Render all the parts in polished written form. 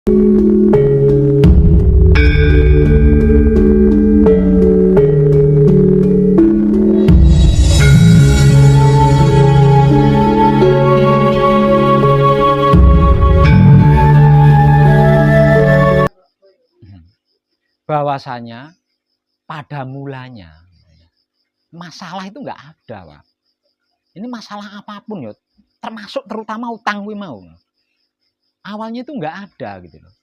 Bahwasanya pada mulanya masalah itu nggak ada, Pak. Ini masalah apapun ya, termasuk terutama utang kuwi mau. Awalnya itu nggak ada gitu loh.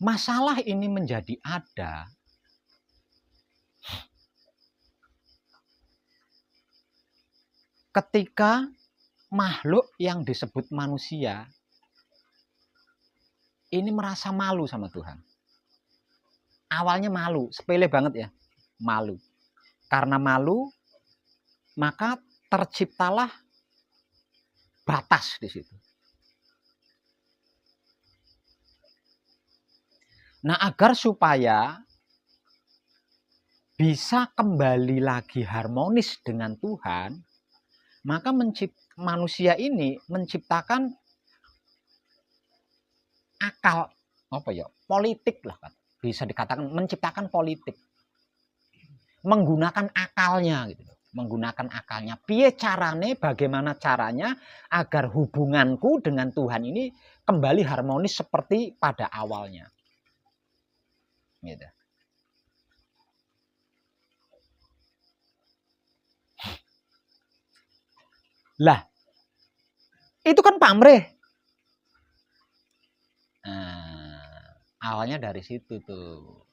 Masalah ini menjadi ada ketika makhluk yang disebut manusia ini merasa malu sama Tuhan. Awalnya malu, sepele banget ya, malu. Karena malu, maka terciptalah batas di situ. Nah, agar supaya bisa kembali lagi harmonis dengan Tuhan, maka manusia ini menciptakan akal politik lah kan, bisa dikatakan menciptakan politik, menggunakan akalnya gitu, menggunakan akalnya. Piye carane, bagaimana caranya agar hubunganku dengan Tuhan ini kembali harmonis seperti pada awalnya, gitu. Lah, itu kan pamrih. Awalnya dari situ tuh.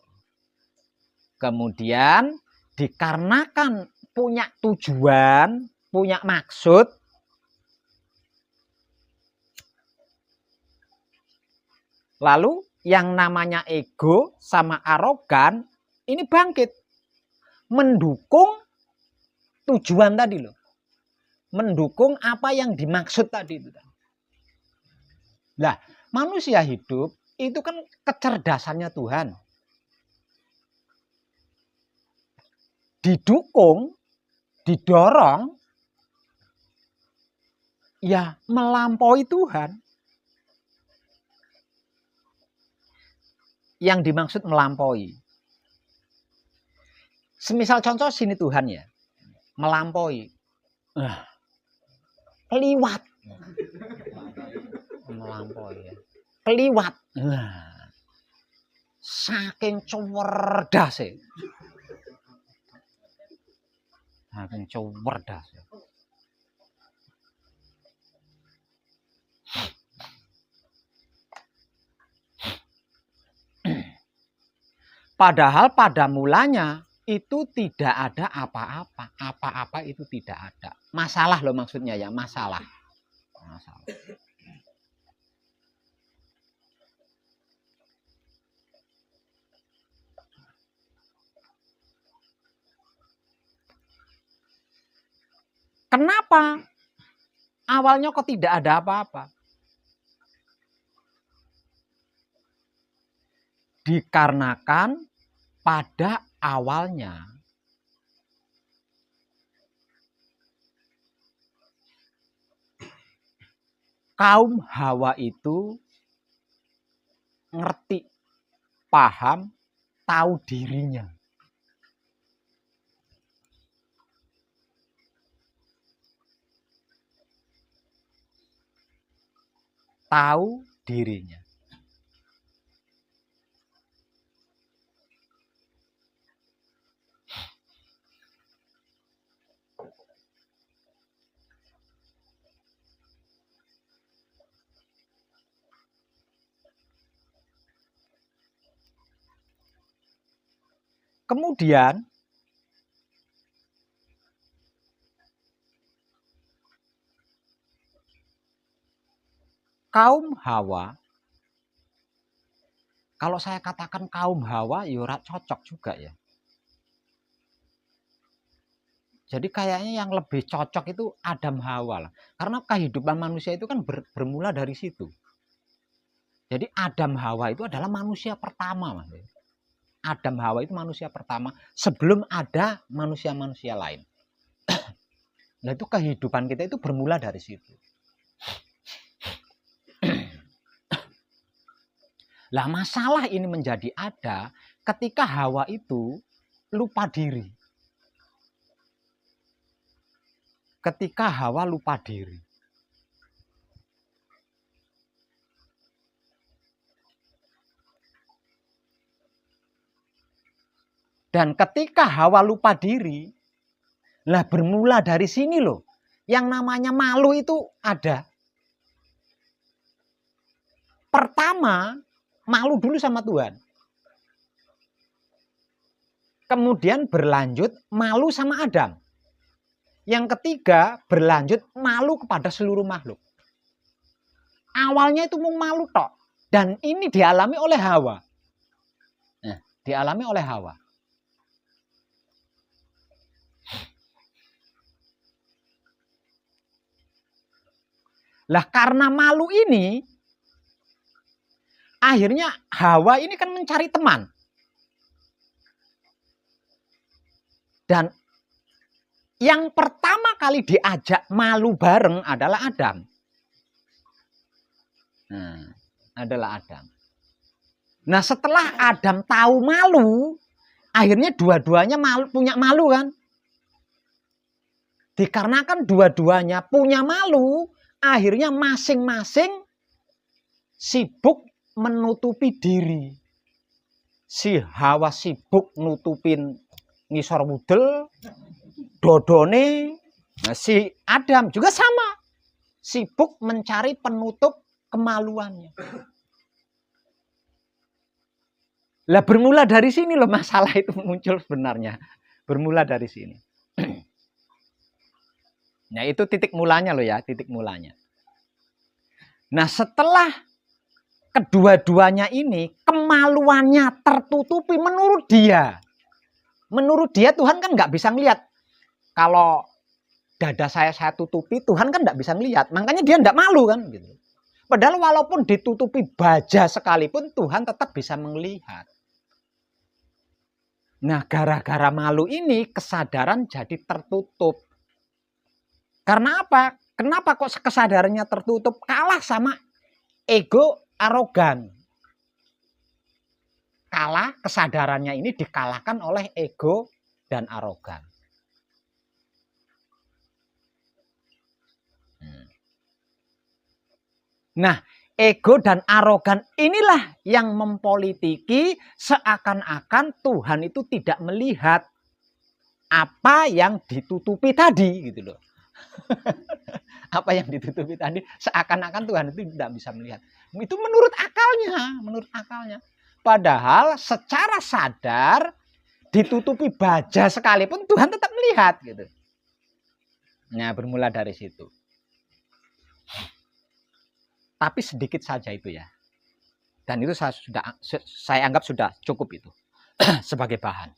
Kemudian dikarenakan punya tujuan, punya maksud, lalu yang namanya ego sama arogan ini bangkit mendukung tujuan tadi loh, mendukung apa yang dimaksud tadi itu. Nah, manusia hidup itu kan kecerdasannya Tuhan didukung, didorong ya melampaui Tuhan. Yang dimaksud melampaui, semisal contoh sini Tuhan ya, melampaui, keliwat, melampaui ya, keliwat, saking cerdas ya, saking cerdas ya. Padahal pada mulanya itu tidak ada apa-apa. Apa-apa itu tidak ada. Masalah loh maksudnya ya, masalah. Kenapa awalnya kok tidak ada apa-apa? Dikarenakan pada awalnya kaum Hawa itu ngerti, paham, tahu dirinya. Tahu dirinya. Kemudian kaum Hawa, kalau saya katakan kaum Hawa, ya ora cocok juga ya. Jadi kayaknya yang lebih cocok itu Adam Hawa lah. Karena kehidupan manusia itu kan bermula dari situ. Jadi Adam Hawa itu adalah manusia pertama, Mas. Adam Hawa itu manusia pertama sebelum ada manusia-manusia lain. Nah itu kehidupan kita itu bermula dari situ. Lah masalah ini menjadi ada ketika Hawa itu lupa diri. Ketika Hawa lupa diri. Dan ketika Hawa lupa diri, lah bermula dari sini loh. Yang namanya malu itu ada. Pertama, malu dulu sama Tuhan. Kemudian berlanjut malu sama Adam. Yang ketiga, berlanjut malu kepada seluruh makhluk. Awalnya itu mau malu tok. Dan ini dialami oleh Hawa. Nah, dialami oleh Hawa. Lah karena malu ini, akhirnya Hawa ini kan mencari teman. Dan yang pertama kali diajak malu bareng adalah Adam. Nah, adalah Adam. Nah setelah Adam tahu malu, akhirnya dua-duanya punya malu kan. Dikarenakan dua-duanya punya malu, akhirnya masing-masing sibuk menutupi diri. Si Hawa sibuk nutupin ngisor wudel, dodone. Nah, si Adam juga sama. Sibuk mencari penutup kemaluannya. Lah bermula dari sini loh masalah itu muncul sebenarnya. Bermula dari sini. Nah itu titik mulanya loh ya, titik mulanya. Nah setelah kedua-duanya ini kemaluannya tertutupi menurut dia. Menurut dia Tuhan kan nggak bisa ngelihat. Kalau dada saya tutupi, Tuhan kan nggak bisa ngelihat. Makanya dia nggak malu kan gitu. Padahal walaupun ditutupi baja sekalipun Tuhan tetap bisa melihat. Nah gara-gara malu ini kesadaran jadi tertutup. Karena apa? Kenapa kok kesadarannya tertutup? Kalah sama ego arogan. Kalah, kesadarannya ini dikalahkan oleh ego dan arogan. Nah, ego dan arogan inilah yang mempolitiki seakan-akan Tuhan itu tidak melihat apa yang ditutupi tadi gitu loh. Apa yang ditutupi tadi seakan-akan Tuhan itu tidak bisa melihat. Itu menurut akalnya. Padahal secara sadar ditutupi baja sekalipun Tuhan tetap melihat gitu. Nah, bermula dari situ. Tapi sedikit saja itu ya. Dan itu saya anggap sudah cukup itu sebagai bahan.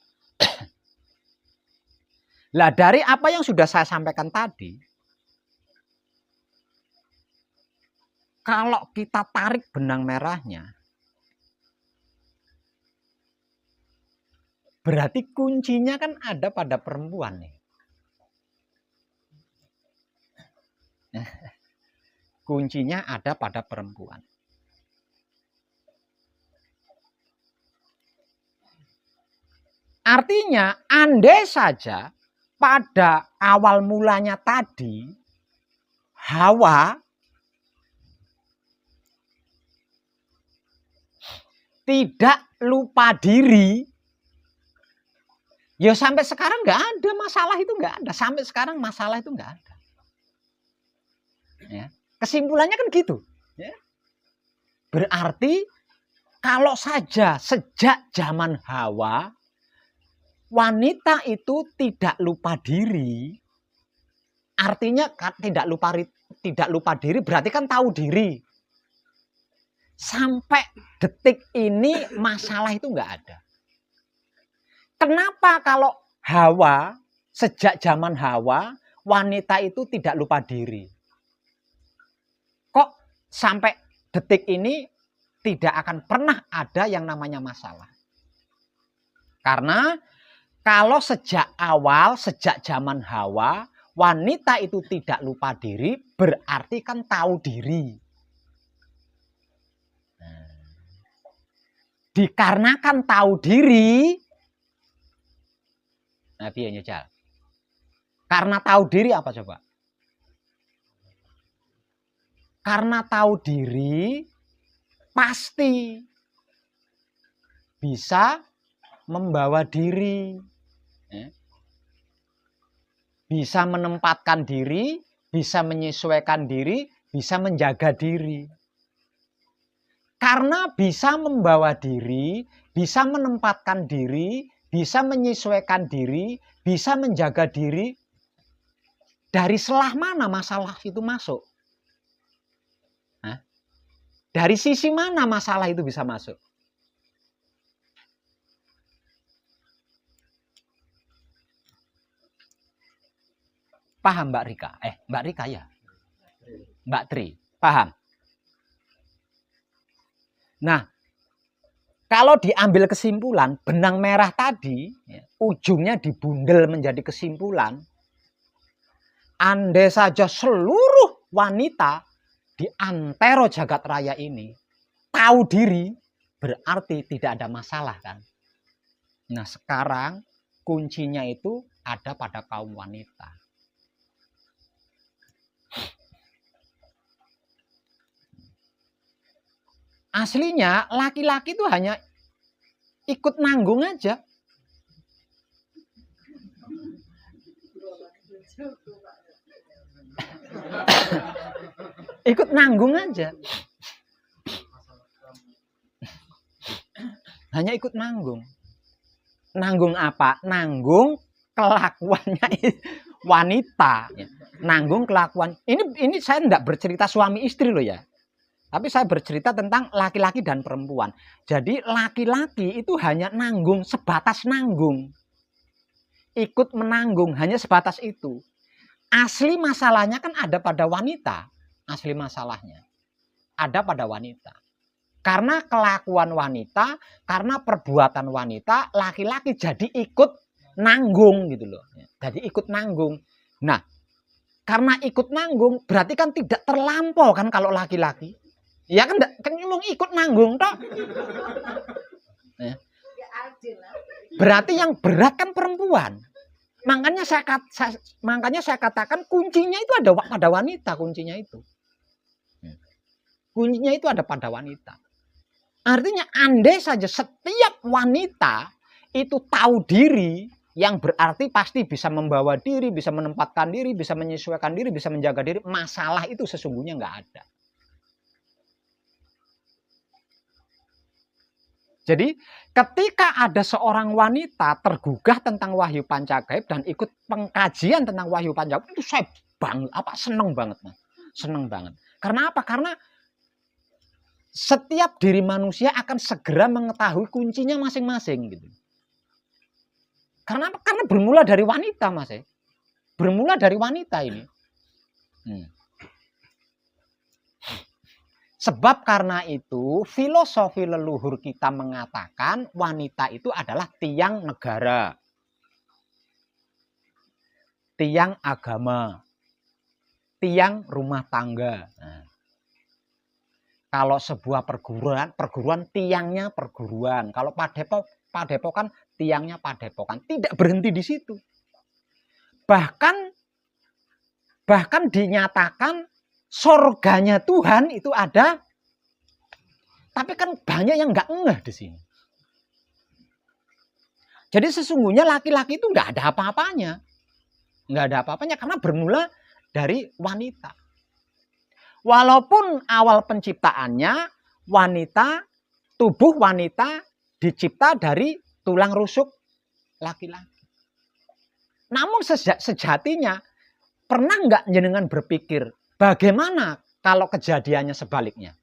Lah dari apa yang sudah saya sampaikan tadi, kalau kita tarik benang merahnya, berarti kuncinya kan ada pada perempuan nih. Kuncinya ada pada perempuan. Artinya, andai saja pada awal mulanya tadi, Hawa tidak lupa diri, ya sampai sekarang nggak ada masalah itu, nggak ada. Sampai sekarang masalah itu nggak ada. Ya. Kesimpulannya kan gitu. Ya. Berarti kalau saja sejak zaman Hawa, wanita itu tidak lupa diri, artinya tidak lupa diri berarti kan tahu diri. Sampai detik ini masalah itu nggak ada. Kenapa kalau Hawa, sejak zaman Hawa, wanita itu tidak lupa diri? Kok sampai detik ini tidak akan pernah ada yang namanya masalah? Karena kalau sejak awal, sejak zaman Hawa, wanita itu tidak lupa diri, berarti kan tahu diri. Dikarenakan tahu diri, nah piye nyejal? Karena tahu diri apa coba? Karena tahu diri pasti bisa membawa diri, bisa menempatkan diri, bisa menyesuaikan diri, bisa menjaga diri. Karena bisa membawa diri, bisa menempatkan diri, bisa menyesuaikan diri, bisa menjaga diri, dari selah mana masalah itu masuk? Hah? Dari sisi mana masalah itu bisa masuk? Paham Mbak Rika? Mbak Rika ya? Mbak Tri, paham? Nah, kalau diambil kesimpulan, benang merah tadi, ujungnya dibundel menjadi kesimpulan, andai saja seluruh wanita di antero jagat raya ini tahu diri, berarti tidak ada masalah kan? Nah, sekarang kuncinya itu ada pada kaum wanita. Aslinya laki-laki itu hanya ikut nanggung aja. Ikut nanggung aja. Hanya ikut nanggung. Nanggung apa? Nanggung kelakuannya wanita. Nanggung kelakuan. Ini saya tidak bercerita suami istri loh ya. Tapi saya bercerita tentang laki-laki dan perempuan. Jadi laki-laki itu hanya nanggung, sebatas nanggung. Ikut menanggung, hanya sebatas itu. Asli masalahnya kan ada pada wanita. Asli masalahnya ada pada wanita. Karena kelakuan wanita, karena perbuatan wanita, laki-laki jadi ikut nanggung gitu loh. Jadi ikut nanggung. Nah, karena ikut nanggung berarti kan tidak terlampau kan kalau laki-laki. Ya kan ngomong ikut nanggung toh. Berarti yang berat kan perempuan. Makanya saya katakan kuncinya itu ada pada wanita, kuncinya itu. Kuncinya itu ada pada wanita. Artinya andai saja setiap wanita itu tahu diri, yang berarti pasti bisa membawa diri, bisa menempatkan diri, bisa menyesuaikan diri, bisa menjaga diri, masalah itu sesungguhnya nggak ada. Jadi ketika ada seorang wanita tergugah tentang Wahyu Pancagaib dan ikut pengkajian tentang Wahyu Pancagaib, itu saya seneng banget, Mas. Seneng banget. Karena apa? Karena setiap diri manusia akan segera mengetahui kuncinya masing-masing gitu. Karena apa? Karena bermula dari wanita, Mas. Bermula dari wanita ini. Sebab karena itu filosofi leluhur kita mengatakan wanita itu adalah tiang negara, tiang agama, tiang rumah tangga. Nah, kalau sebuah perguruan tiangnya perguruan. Kalau padepokan tiangnya padepokan. Tidak berhenti di situ. Bahkan dinyatakan surganya Tuhan itu ada, tapi kan banyak yang nggak ngeh di sini. Jadi sesungguhnya laki-laki itu nggak ada apa-apanya, karena bermula dari wanita. Walaupun awal penciptaannya wanita, tubuh wanita dicipta dari tulang rusuk laki-laki. Namun sejatinya pernah nggak jenengan berpikir bagaimana kalau kejadiannya sebaliknya?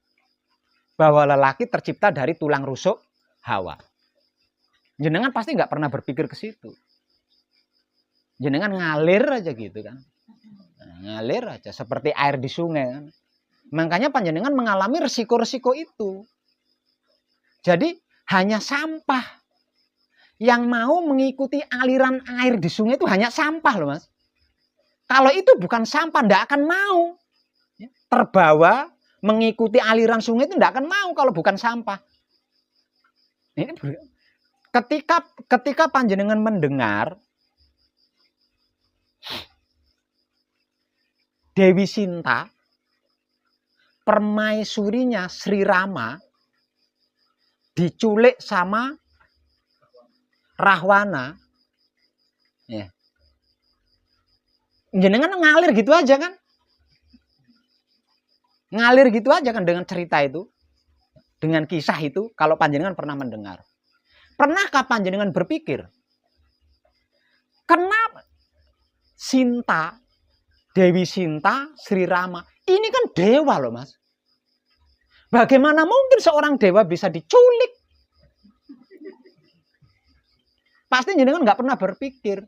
Bahwa lelaki tercipta dari tulang rusuk Hawa. Jenengan pasti nggak pernah berpikir ke situ. Jenengan ngalir aja gitu kan. Ngalir aja seperti air di sungai kan. Makanya panjenengan mengalami resiko-resiko itu. Jadi hanya sampah. Yang mau mengikuti aliran air di sungai itu hanya sampah loh Mas. Kalau itu bukan sampah, tidak akan mau. Terbawa mengikuti aliran sungai itu tidak akan mau kalau bukan sampah. Ini ketika panjenengan mendengar Dewi Sinta, permaisurinya Sri Rama, diculik sama Rahwana, ya. Jenengan ngalir gitu aja kan? Ngalir gitu aja kan dengan cerita itu, dengan kisah itu, kalau panjenengan pernah mendengar. Pernahkah panjenengan berpikir, kenapa Sinta, Dewi Sinta, Sri Rama, ini kan dewa loh mas. Bagaimana mungkin seorang dewa bisa diculik? Pasti jenengan nggak pernah berpikir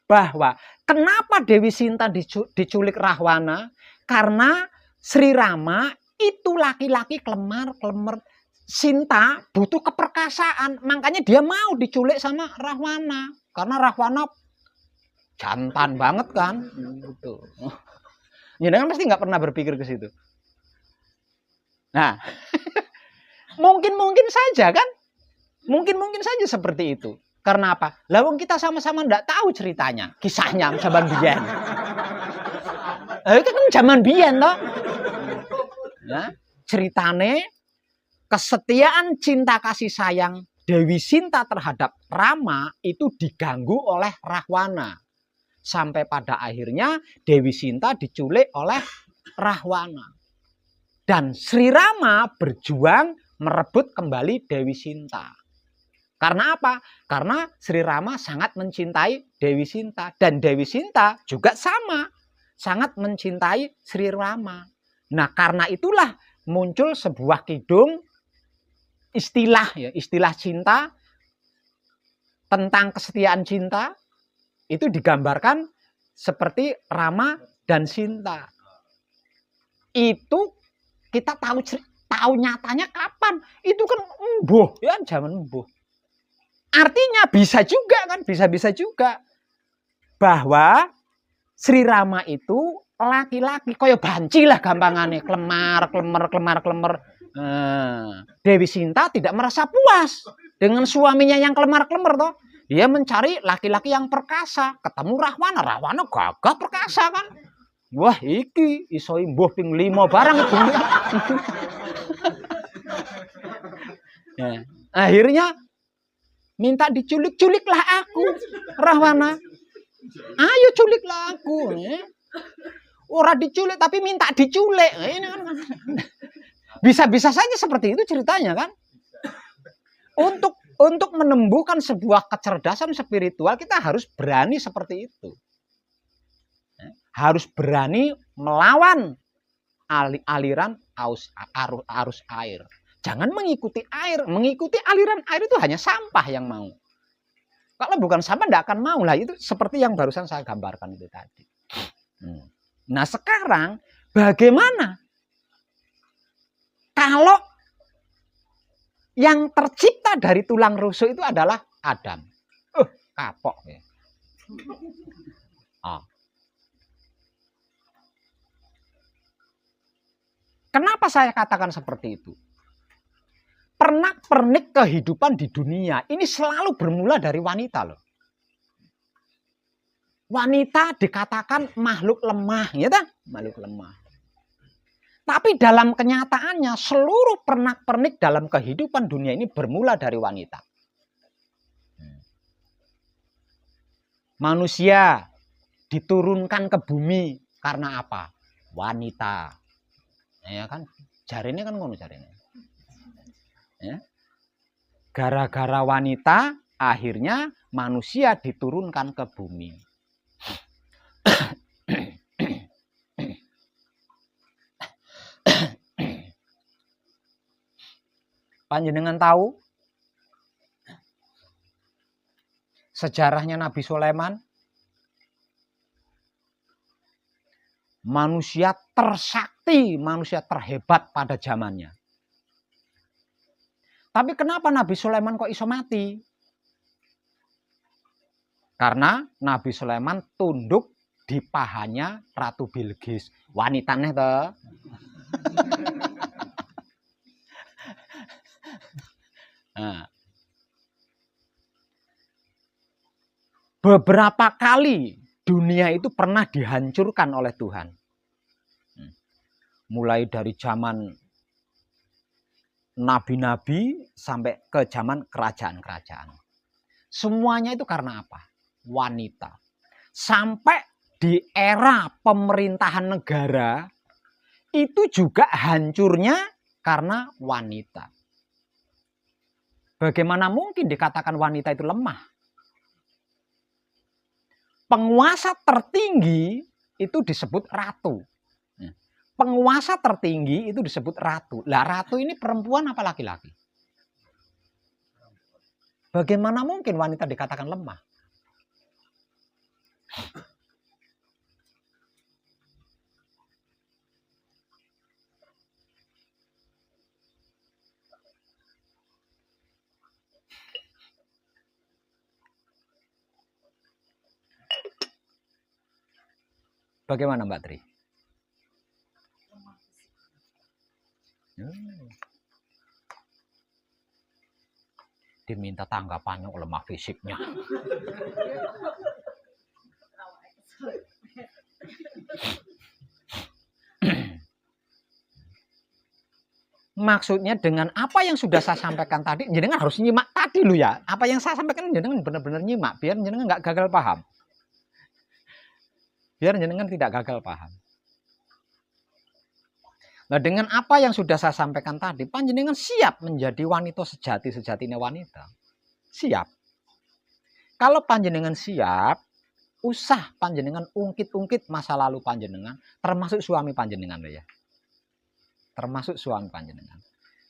bahwa kenapa Dewi Sinta diculik Rahwana? Karena Sri Rama itu laki-laki kelemar. Sinta butuh keperkasaan, makanya dia mau diculik sama Rahwana. Karena Rahwana jantan banget kan. Gitu. Jenengan pasti nggak pernah berpikir ke situ. Nah, mungkin saja kan? Mungkin saja seperti itu. Karena apa? Lawang kita sama-sama nggak tahu ceritanya, kisahnya zaman biyen. Itu kan zaman biyen toh. Nah, ceritane kesetiaan cinta kasih sayang Dewi Sinta terhadap Rama itu diganggu oleh Rahwana. Sampai pada akhirnya Dewi Sinta diculik oleh Rahwana. Dan Sri Rama berjuang merebut kembali Dewi Sinta. Karena apa? Karena Sri Rama sangat mencintai Dewi Sinta. Dan Dewi Sinta juga sama. Sangat mencintai Sri Rama. Nah karena itulah muncul sebuah kidung istilah cinta. Tentang kesetiaan cinta. Itu digambarkan seperti Rama dan Sinta. Itu kita tahu nyatanya kapan? Itu kan embuh. Ya zaman embuh. Artinya bisa juga kan, bisa juga bahwa Sri Rama itu laki-laki koyo banci lah gampangane, klemar. Dewi Sinta tidak merasa puas dengan suaminya yang klemar toh. Dia mencari laki-laki yang perkasa, ketemu Rahwana gagah perkasa kan. Wah, iki iso imbuh ping 5 barang itu. Ya, akhirnya minta diculiklah aku, Rahwana. Ayo culiklah aku. Ora diculik tapi minta diculik. Ini kan bisa saja seperti itu ceritanya kan. Untuk menembuhkan sebuah kecerdasan spiritual kita harus berani seperti itu. Harus berani melawan aliran arus air. Jangan mengikuti air. Mengikuti aliran air itu hanya sampah yang mau. Kalau bukan sampah tidak akan mau lah. Itu seperti yang barusan saya gambarkan itu tadi. Nah sekarang bagaimana kalau yang tercipta dari tulang rusuk itu adalah Adam? Kapok ya. Kenapa saya katakan seperti itu? Pernak-pernik kehidupan di dunia ini selalu bermula dari wanita loh. Wanita dikatakan makhluk lemah, ya tak? Makhluk lemah. Tapi dalam kenyataannya seluruh pernak-pernik dalam kehidupan dunia ini bermula dari wanita. Manusia diturunkan ke bumi karena apa? Wanita. Ya kan? Jarine kan ngono jarine. Ya. Gara-gara wanita akhirnya manusia diturunkan ke bumi. Panjenengan tahu sejarahnya Nabi Sulaiman? Manusia tersakti, manusia terhebat pada zamannya. Tapi kenapa Nabi Sulaiman kok iso mati? Karena Nabi Sulaiman tunduk di pahanya Ratu Bilqis. Wanitanya toh. Nah, beberapa kali dunia itu pernah dihancurkan oleh Tuhan. Mulai dari zaman nabi-nabi sampai ke zaman kerajaan-kerajaan. Semuanya itu karena apa? Wanita. Sampai di era pemerintahan negara itu juga hancurnya karena wanita. Bagaimana mungkin dikatakan wanita itu lemah? Penguasa tertinggi itu disebut ratu. Penguasa tertinggi itu disebut ratu. Lah ratu ini perempuan apa laki-laki? Bagaimana mungkin wanita dikatakan lemah? Bagaimana Mbak Tri? Diminta tanggapannya lemah fisiknya. Maksudnya dengan apa yang sudah saya sampaikan tadi, jenengan harus nyimak tadi loh ya. Apa yang saya sampaikan jenengan benar-benar nyimak, biar jenengan nggak gagal paham. Biar jenengan tidak gagal paham. Nah, dengan apa yang sudah saya sampaikan tadi, panjenengan siap menjadi wanita sejati-sejatinya wanita. Siap. Kalau panjenengan siap, usah panjenengan ungkit-ungkit masa lalu panjenengan, termasuk suami panjenengan loh ya. Termasuk suami panjenengan.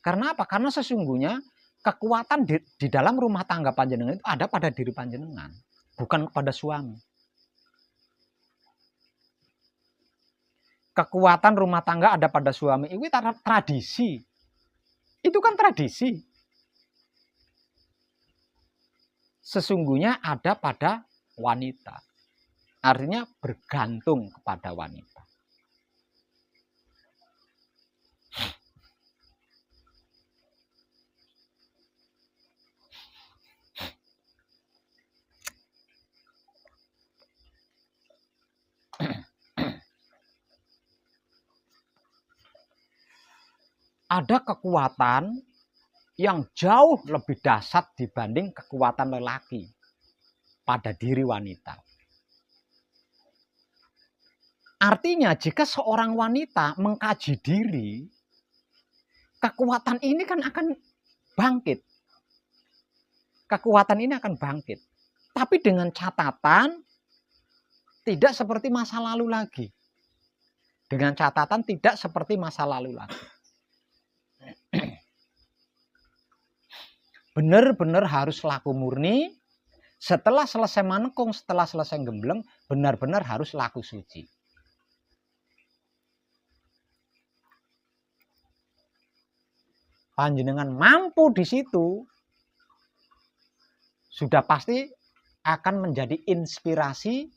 Karena apa? Karena sesungguhnya kekuatan di dalam rumah tangga panjenengan itu ada pada diri panjenengan, bukan kepada suami. Kekuatan rumah tangga ada pada suami itu tradisi. Itu kan tradisi. Sesungguhnya ada pada wanita. Artinya bergantung kepada wanita. Ada kekuatan yang jauh lebih dahsyat dibanding kekuatan lelaki pada diri wanita. Artinya jika seorang wanita mengkaji diri, kekuatan ini kan akan bangkit. Kekuatan ini akan bangkit. Tapi dengan catatan tidak seperti masa lalu lagi. Dengan catatan tidak seperti masa lalu lagi. Benar-benar harus laku murni. Setelah selesai manekung, setelah selesai gembleng, benar-benar harus laku suci. Panjenengan mampu di situ, sudah pasti akan menjadi inspirasi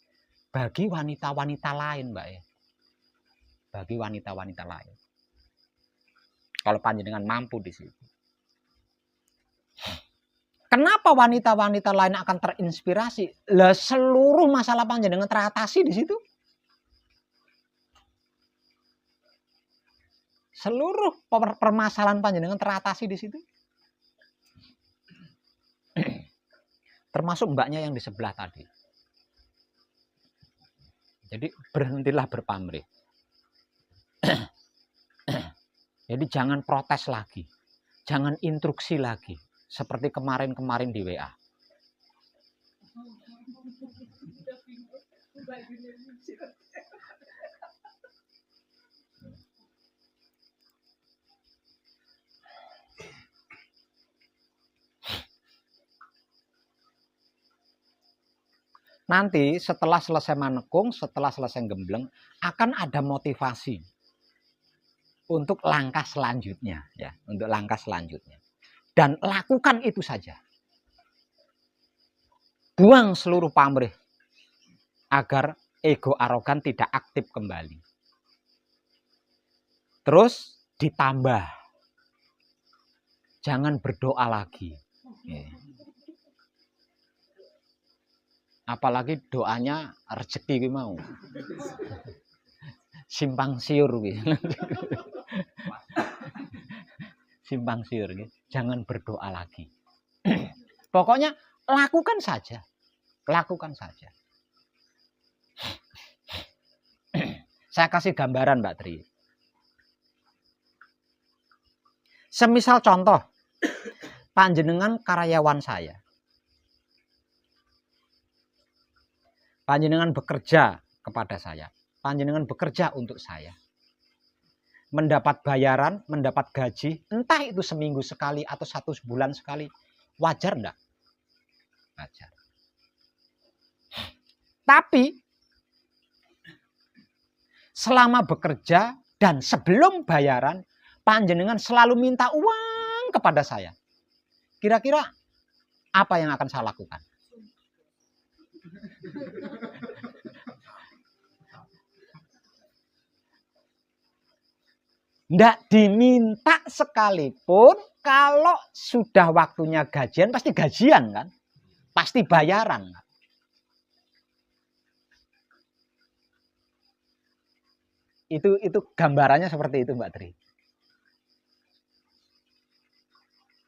bagi wanita-wanita lain, Mbak ya. Bagi wanita-wanita lain. Kalau panjenengan mampu di situ. Kenapa wanita-wanita lain akan terinspirasi? Lah seluruh masalah panjenengan teratasi di situ. Seluruh permasalahan panjenengan teratasi di situ. Termasuk mbaknya yang di sebelah tadi. Jadi berhentilah berpamrih. Jadi jangan protes lagi. Jangan instruksi lagi. Seperti kemarin-kemarin di WA. Nanti setelah selesai manekung, setelah selesai gembleng, akan ada motivasi untuk langkah selanjutnya, ya, untuk langkah selanjutnya. Dan lakukan itu saja. Buang seluruh pamrih agar ego arogan tidak aktif kembali. Terus ditambah, jangan berdoa lagi. Apalagi doanya rezeki mau. Simpang siur gitu. Simpang siur gitu. Jangan berdoa lagi. Pokoknya lakukan saja. Lakukan saja. Saya kasih gambaran Mbak Tri. Semisal contoh, panjenengan karyawan saya. Panjenengan bekerja kepada saya. Panjenengan bekerja untuk saya. Mendapat bayaran, mendapat gaji, entah itu seminggu sekali atau 1 bulan sekali. Wajar enggak? Wajar. Tapi, selama bekerja dan sebelum bayaran, panjenengan selalu minta uang kepada saya. Kira-kira apa yang akan saya lakukan? Nggak diminta sekalipun, kalau sudah waktunya gajian, pasti gajian kan? Pasti bayaran kan? Itu gambarannya seperti itu Mbak Tri.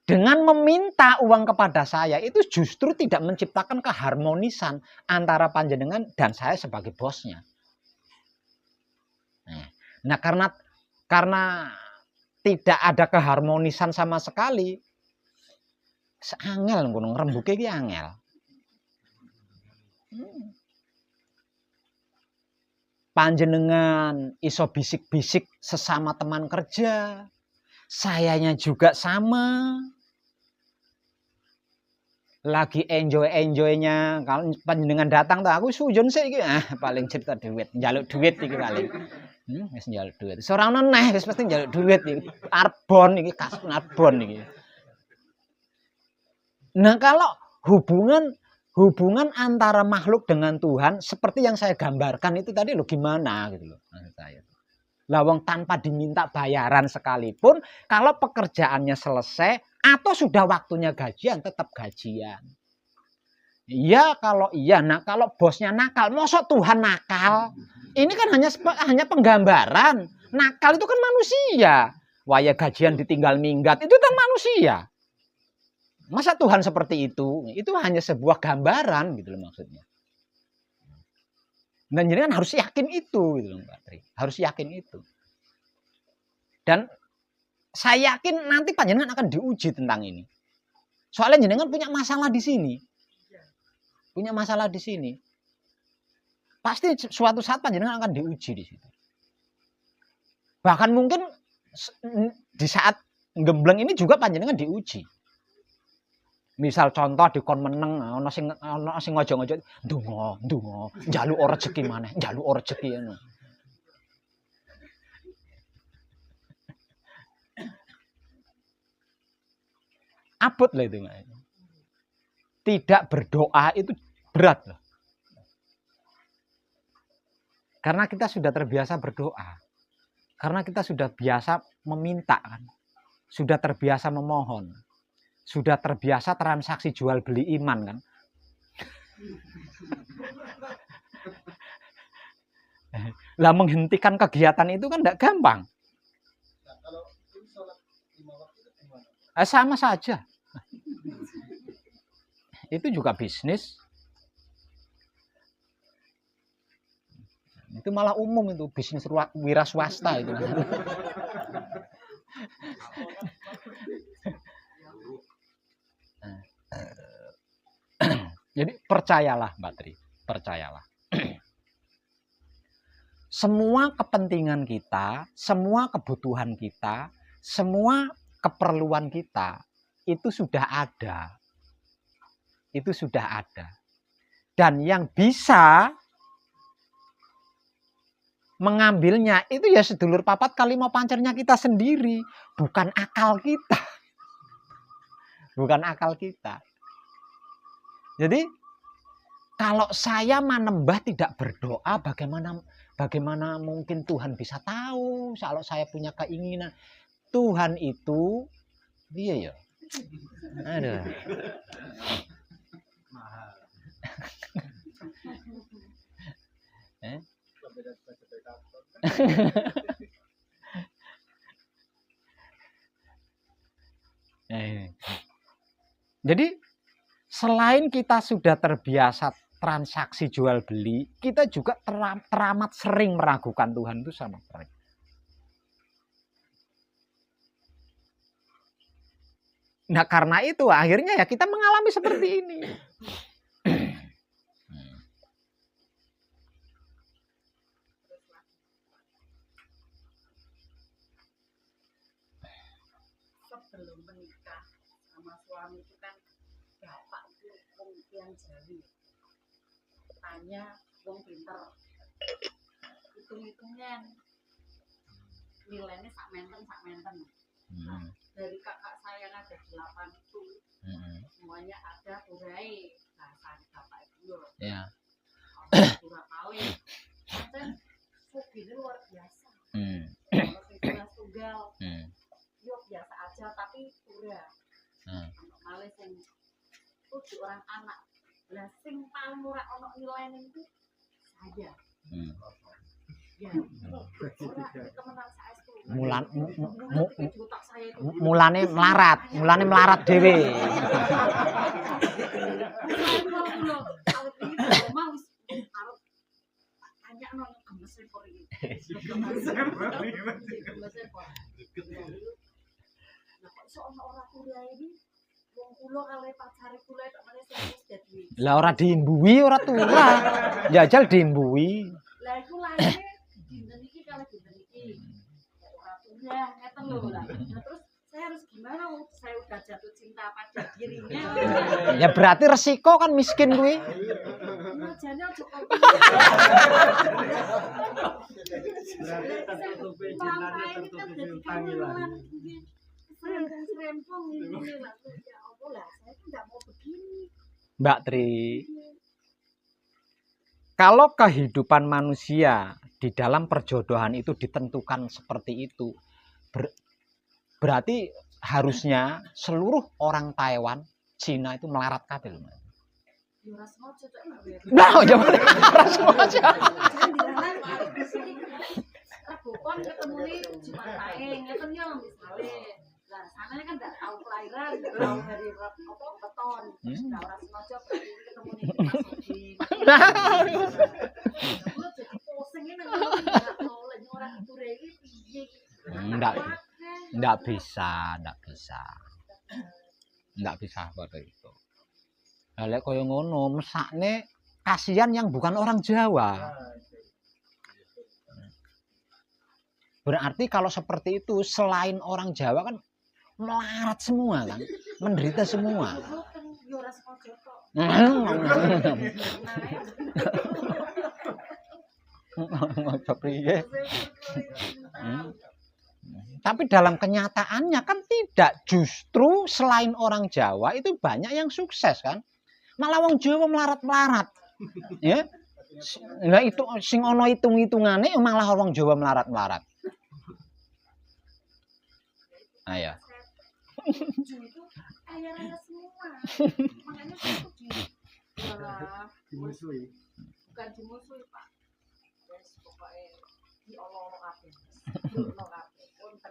Dengan meminta uang kepada saya, itu justru tidak menciptakan keharmonisan antara panjenengan dan saya sebagai bosnya. Nah, karena tidak ada keharmonisan sama sekali, angel ngono ngrembuke iki angel. Panjenengan iso bisik-bisik sesama teman kerja. Sayanya juga sama. Lagi enjoy-enjoynya, kalau panjenengan datang tuh aku sujon sih iki, paling cerita duit, njaluk duit iki paling. Wis njaluk duit. Ora ono neh, wis pasti njaluk duit iki. Arbon iki, kas arbon iki. Nah, kalau hubungan antara makhluk dengan Tuhan seperti yang saya gambarkan itu tadi lo gimana gitu loh maksud saya. Lawang tanpa diminta bayaran sekalipun, kalau pekerjaannya selesai atau sudah waktunya gajian, tetap gajian. Iya kalau iya, nah kalau bosnya nakal, mosok Tuhan nakal? Ini kan hanya penggambaran. Nakal itu kan manusia. Waya gajian ditinggal minggat, itu kan manusia. Masa Tuhan seperti itu? Itu hanya sebuah gambaran gitu loh maksudnya. Dan jadi kan harus yakin itu gitu loh Mbak Tri. Harus yakin itu. Dan saya yakin nanti panjenengan akan diuji tentang ini. Soalnya jenengan punya masalah di sini. Punya masalah di sini. Pasti suatu saat panjenengan akan diuji di situ. Bahkan mungkin di saat gembleng ini juga panjenengan diuji. Misal contoh dikon meneng ana sing ngojo-ngojo ndonga njaluk rezeki maneh, njaluk rezeki ngono. Abot lah itu. Tidak berdoa itu berat loh. Karena kita sudah terbiasa berdoa. Karena kita sudah biasa meminta kan. Sudah terbiasa memohon. Sudah terbiasa transaksi jual beli iman kan. Lah menghentikan kegiatan itu kan tidak gampang. Nah, kalau sholat 5 waktu itu gimana? Sama saja. Itu juga bisnis. Itu malah umum itu bisnis wira swasta itu. Jadi percayalah Mbak Tri, percayalah. Semua kepentingan kita, semua kebutuhan kita, semua keperluan kita itu sudah ada. Itu sudah ada. Dan yang bisa mengambilnya itu ya sedulur papat kali mau pancernya kita sendiri, bukan akal kita. Bukan akal kita. Jadi Kalau saya manembah tidak berdoa, bagaimana mungkin Tuhan bisa tahu kalau saya punya keinginan? Tuhan itu iya ya. Aduh. Mahal. Jadi selain kita sudah terbiasa transaksi jual beli, kita juga teramat sering meragukan Tuhan itu sama mereka. Nah karena itu akhirnya ya kita mengalami seperti ini. Sebelum menikah sama suami itu kan bapak itu wong yang Jawi, tanya wong pinter, hitung-hitungan nilainya sak menten. Nah, dari kakak saya yang ada 8 itu semuanya ada urai bahasa bapak itu Ya. Surah kali dan ini luar biasa. Kalau tunggal yuk biasa aja tapi udah untuk malih sing tujuh orang anak lah sing paling murah ono nilainya itu saya ya temenan saya itu mulane melarat dhewe. Tanya no gemes repor iki. Lah ora diimbui ora turah. Jajal diimbui. Lah iku laene dinten iki kali dinten iki. Ora turah ngeten lho lah. Terus saya harus gimana? Saya udah jatuh cinta pada dirinya. Ya berarti resiko kan miskin kuwi. Majane ojo kok. Serempong ini lah. Ya Allah lah, saya tuh enggak mau begini. Mbak Tri, kalau kehidupan manusia di dalam perjodohan itu ditentukan seperti itu, berarti harusnya seluruh orang Taiwan, Cina itu melarat kabeh. Nah, jangan rasoja. Rebukon ketemu nih cuma taeng, ngeten ya misale. Lah sananya kan enggak tahu kelahiran, tahu dari apa beton. Nah, ora sengaja ketemu nih di. Lu jadi pusing ini enggak tahu lagi orang itu iki piye. Enggak bisa seperti itu. Lah lek koyo ngono, mesakne kasihan yang bukan orang Jawa. Berarti kalau seperti itu selain orang Jawa kan melarat semua kan, menderita semua. Tapi dalam kenyataannya kan tidak, justru selain orang Jawa itu banyak yang sukses kan. Malah wong Jawa melarat-melarat. Ya. Nah itu sing ana hitung-hitungane malah wong Jawa melarat-melarat. Ayo. Itu kaya-raya semua. Makanya itu dimusuhi. Bukan dimusuhi, Pak. Wes pokoke diolong kabeh. Diolong kabeh. Wonten.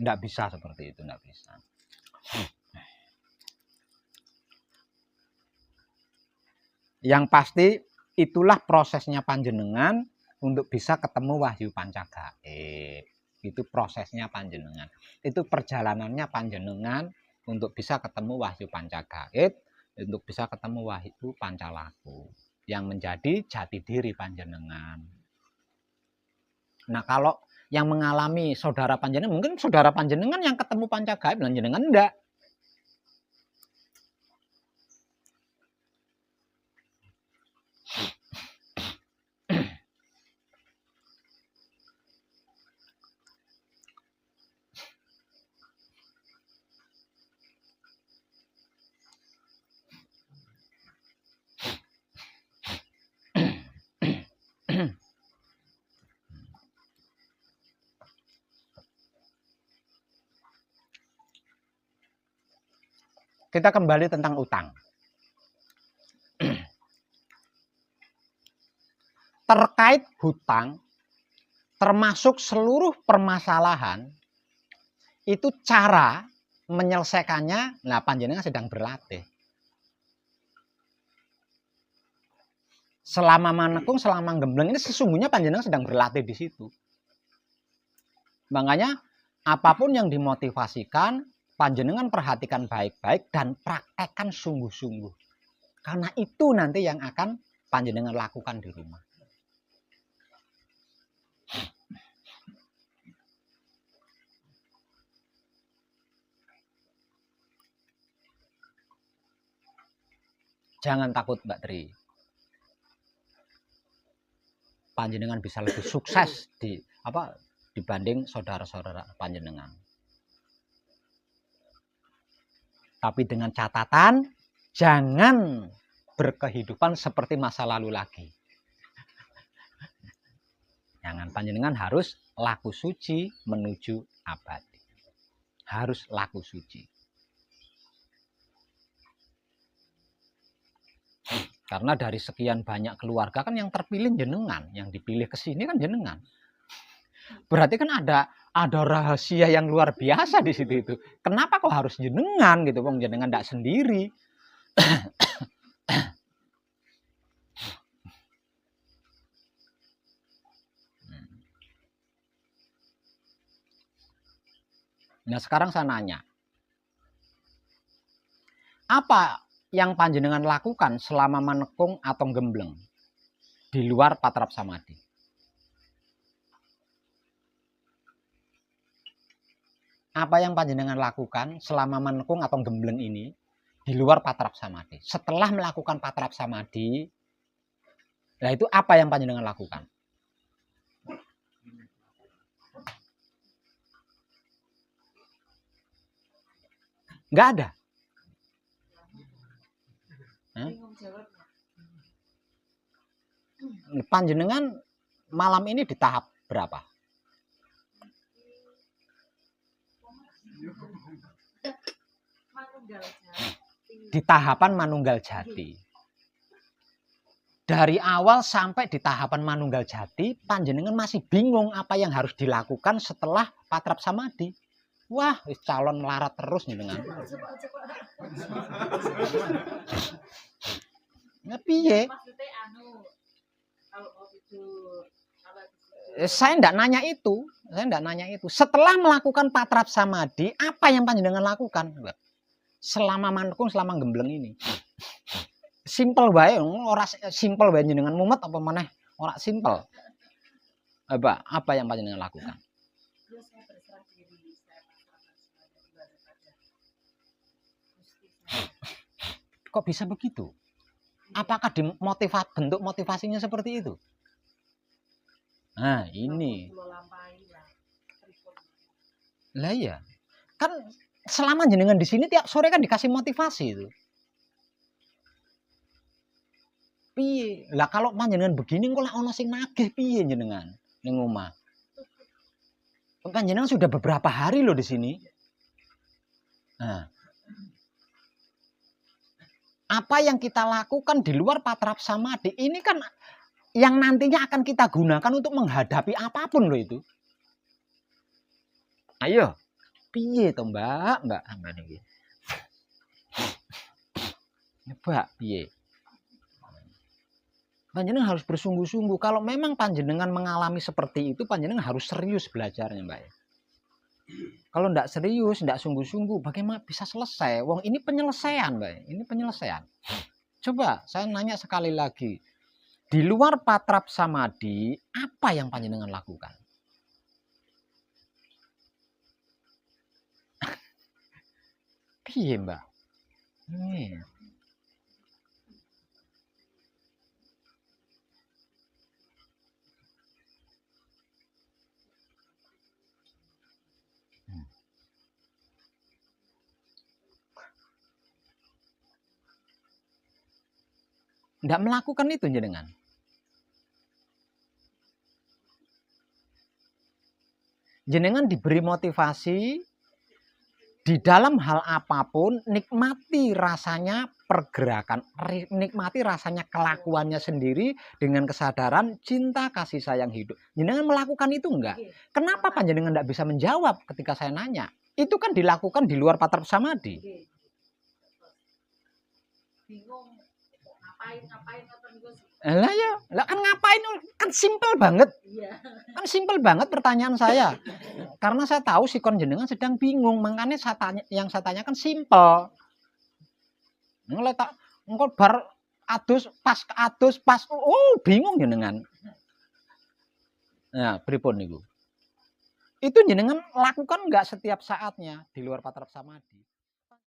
Nggak bisa seperti itu, nggak bisa. Yang pasti itulah prosesnya panjenengan untuk bisa ketemu Wahyu Pancagaib. Itu prosesnya panjenengan. Itu perjalanannya panjenengan untuk bisa ketemu Wahyu Pancagaib, untuk bisa ketemu Wahyu Pancalaku yang menjadi jati diri panjenengan. Nah, kalau yang mengalami saudara panjenengan, mungkin saudara panjenengan yang ketemu Pancagaib, panjenengan enggak. kita kembali tentang utang. Terkait hutang, termasuk seluruh permasalahan, itu cara menyelesaikannya, nah panjenengan sedang berlatih. Selama manekung, selama gembleng ini sesungguhnya panjenengan sedang berlatih di situ. Makanya apapun yang dimotivasikan, panjenengan perhatikan baik-baik dan praktekkan sungguh-sungguh. Karena itu nanti yang akan panjenengan lakukan di rumah. Jangan takut Mbak Tri. Panjenengan bisa lebih sukses dibanding saudara-saudara panjenengan. Tapi dengan catatan jangan berkehidupan seperti masa lalu lagi. Jangan, panjenengan harus laku suci menuju abadi. Harus laku suci. Karena dari sekian banyak keluarga kan yang terpilih jenengan, yang dipilih ke sini kan jenengan. Berarti kan ada rahasia yang luar biasa di situ itu. Kenapa kok harus jenengan gitu, wong jenengan ndak sendiri. Nah, sekarang saya nanya. Apa yang panjenengan lakukan selama manekung atau gembleng di luar patrap samadhi? Apa yang panjenengan lakukan selama manekung atau gembleng ini di luar patrap samadhi? Setelah melakukan patrap samadhi, nah itu apa yang panjenengan lakukan? Nggak ada. Panjenengan malam ini di tahap berapa? Di tahapan manunggal jati. Dari awal sampai di tahapan manunggal jati, panjenengan masih bingung apa yang harus dilakukan setelah patrap samadhi. Wah, calon melarat terus nih dengan. Nah, piye? Saya enggak nanya itu. Setelah melakukan patrap samadhi, apa yang panjenengan lakukan? Selama manekung, selama gembleng ini. Simpel bae, ora simpel bae jenengan mumet apa maneh? Ora simpel. Apa yang panjenengan lakukan? Kok bisa begitu? Apakah bentuk motivasinya seperti itu? Nah, ini. Lah iya. Kan selama jenengan di sini tiap sore kan dikasih motivasi itu. Piye? Lah kalau panjenengan begini kok lak ono sing nagih piye jenengan ning omah? Panjenengan sudah beberapa hari loh di sini. Nah, apa yang kita lakukan di luar patrap samadhi ini kan yang nantinya akan kita gunakan untuk menghadapi apapun loh itu. Ayo, piye to Mbak niki? Mbak, piye? Panjenengan harus bersungguh-sungguh. Kalau memang panjenengan mengalami seperti itu, panjenengan harus serius belajarnya, Mbak. Kalau enggak serius, enggak sungguh-sungguh, bagaimana bisa selesai? Wong ini penyelesaian, Mbak. Ini penyelesaian. Coba saya nanya sekali lagi. Di luar patrap samadhi, apa yang panjenengan lakukan? Piye, Mbak? Enggak melakukan itu jenengan. Jenengan diberi motivasi, Di dalam hal apapun, nikmati rasanya pergerakan, nikmati rasanya kelakuannya sendiri dengan kesadaran cinta kasih sayang hidup. Jenengan melakukan itu enggak? Kenapa panjenengan enggak bisa menjawab ketika saya nanya? Itu kan dilakukan di luar patra samadhi. Bingung ngapain ngoten niku. Lah ya, lah kan ngapain? Kan simpel banget. Iya. Kan simpel banget pertanyaan saya. Karena saya tahu sikon jenengan sedang bingung, makanya yang saya tanyakan simpel. Mulai tak engko bar adus pas bingung jenengan. Nah, pripun niku? Itu jenengan lakukan enggak setiap saatnya di luar patra samadhi?